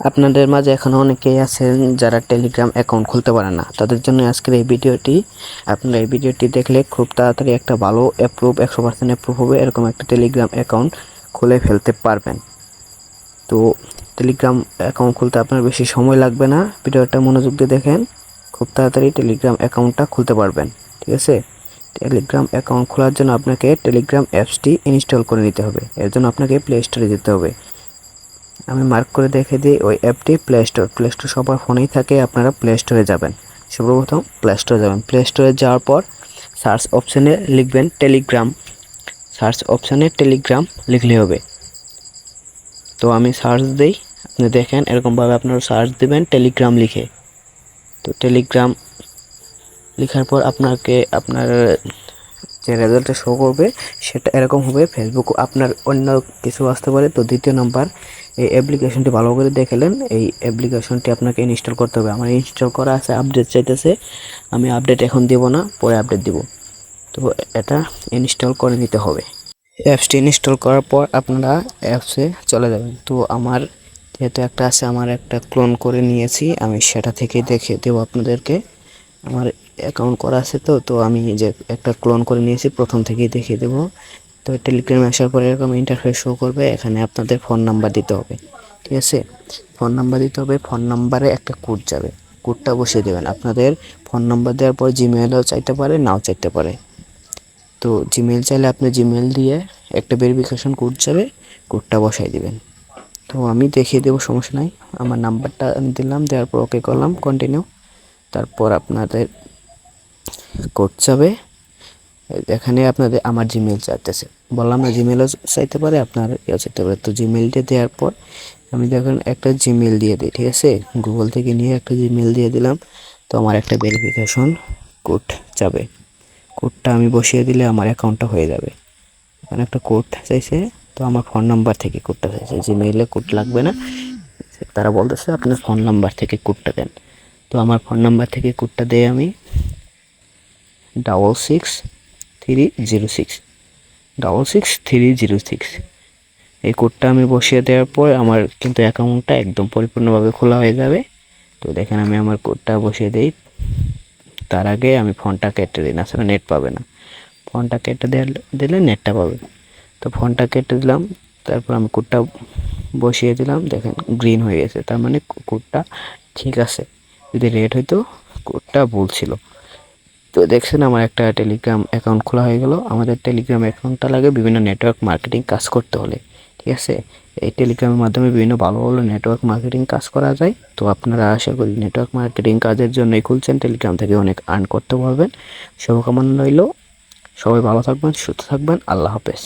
আপনাদের মাঝে এখনো অনেকেই আছেন যারা টেলিগ্রাম অ্যাকাউন্ট খুলতে পারে না, তাদের জন্য আজকের এই ভিডিওটি। আপনারা এই ভিডিওটি দেখলে খুব তাড়াতাড়ি একটা ভালো অ্যাপ্রুভ 100% অ্যাপ্রুভ হবে এরকম একটা টেলিগ্রাম অ্যাকাউন্ট খুলে ফেলতে পারবেন। তো টেলিগ্রাম অ্যাকাউন্ট খুলতে আপনার বেশি সময় লাগবে না, ভিডিওটা মনোযোগ দিয়ে দেখেন, খুব তাড়াতাড়ি টেলিগ্রাম অ্যাকাউন্টটা খুলতে পারবেন। ঠিক আছে, টেলিগ্রাম অ্যাকাউন্ট খোলার জন্য আপনাকে টেলিগ্রাম অ্যাপসটি ইনস্টল করে নিতে হবে। এর জন্য আপনাকে প্লে স্টোরে যেতে হবে। আমি মার্ক করে দেখে দিই, ওই অ্যাপটি প্লে স্টোর সবার ফোনেই থাকে। আপনারা প্লে স্টোরে যাবেন, সর্বপ্রথম প্লে স্টোরে যাবেন। প্লে স্টোরে যাওয়ার পর সার্চ অপশানে লিখবেন টেলিগ্রাম, সার্চ অপশানে টেলিগ্রাম লিখলে হবে। তো আমি সার্চ দিই, আপনি দেখেন এরকমভাবে আপনারা সার্চ দেবেন টেলিগ্রাম লিখে। তো টেলিগ্রাম লেখার পর আপনাকে আপনার যে রেজাল্টটা শো করবে সেটা এরকম হবে। ফেসবুক আপনার অন্য কিছু আসতে পারে। তো দ্বিতীয় নাম্বার, এই অ্যাপ্লিকেশনটি ভালো করে দেখলেন, এই অ্যাপ্লিকেশনটি আপনাকে ইনস্টল করতে হবে। আমার ইনস্টল করা আছে, আপডেট চাইতেছে, আমি আপডেট এখন দেব না, পরে আপডেট দিব। তো এটা ইনস্টল করে নিতে হবে। অ্যাপসটি ইনস্টল করার পর আপনারা অ্যাপসে চলে যাবেন। তো আমার যেহেতু একটা আছে, আমার একটা ক্লোন করে নিয়েছি, আমি সেটা থেকে দেখে দেবো আপনাদেরকে। আমার অ্যাকাউন্ট করা আছে, তো আমি যে একটা ক্লোন করে নিয়েছি প্রথম থেকেই দেখিয়ে দেবো। তো টেলিগ্রামে আসার পরে এরকম ইন্টারফেস শো করবে, এখানে আপনাদের ফোন নাম্বার দিতে হবে। ঠিক আছে, ফোন নাম্বার দিতে হবে। ফোন নাম্বারে একটা কোড যাবে, কোডটা বসিয়ে দেবেন। আপনাদের ফোন নাম্বার দেওয়ার পর জিমেলও চাইতে পারে, নাও চাইতে পারে। তো জিমেল চাইলে আপনি জিমেল দিয়ে একটা ভেরিফিকেশন কোড যাবে, কোডটা বসাই দিবেন। তো আমি দেখিয়ে দেবো, সমস্যা নাই। আমার নাম্বারটা আমি দিলাম, দেওয়ার পর ওকে করলাম কন্টিনিউ। তারপর আপনাদের কোড যাবে, এখানে আপনাদের আমার জিমেল চাইতেছে, বললাম না জিমেলও চাইতে পারে, আপনার ইয়ে চাইতে পারে। তো জিমেলটা দেওয়ার পর আমি দেখেন একটা জিমেল দিয়ে দিই। ঠিক আছে, গুগল থেকে নিয়ে একটা জিমেল দিয়ে দিলাম। তো আমার একটা ভেরিফিকেশন কোড যাবে, কোডটা আমি বসিয়ে দিলে আমার অ্যাকাউন্টটা হয়ে যাবে। এখানে একটা কোড চাইছে, তো আমার ফোন নাম্বার থেকে কোডটা চাইছে, জিমেইলে কোড লাগবে না। তারা বলতেছে আপনার ফোন নাম্বার থেকে কোডটা দেন। তো আমার ফোন নাম্বার থেকে কোডটা দেই আমি 66306, 66306। এই কোডটা আমি বসিয়ে দেওয়ার পর আমার কিন্তু অ্যাকাউন্টটা একদম পরিপূর্ণভাবে খোলা হয়ে যাবে। তো দেখেন আমি আমার কোডটা বসিয়ে দিই, তার আগে আমি ফোনটা কেটে দিই, না সেটা নেট পাবে না। ফোনটা কেটে দিলে নেটটা পাবে। তো ফোনটা কেটে দিলাম, তারপর আমি কোডটা বসিয়ে দিলাম, দেখেন গ্রিন হয়ে গেছে, তার মানে কোডটা ঠিক আছে। যদি রেড হইতো কোডটা ভুল ছিল। তো দেখছেন আমার একটা টেলিগ্রাম অ্যাকাউন্ট খোলা হয়ে গেল। আমাদের টেলিগ্রাম অ্যাকাউন্টটা লাগে বিভিন্ন নেটওয়ার্ক মার্কেটিং কাজ করতে হলে। ঠিক আছে, এই টেলিগ্রামের মাধ্যমে বিভিন্ন ভালো ভালো নেটওয়ার্ক মার্কেটিং কাজ করা যায়। তো আপনারা আশা করি নেটওয়ার্ক মার্কেটিং কাজের জন্যই খুলছেন, টেলিগ্রাম থেকে অনেক আর্ন করতে পারবেন। শুভকামনা রইল, সবাই ভালো থাকবেন, সুস্থ থাকবেন, আল্লাহ হাফেজ।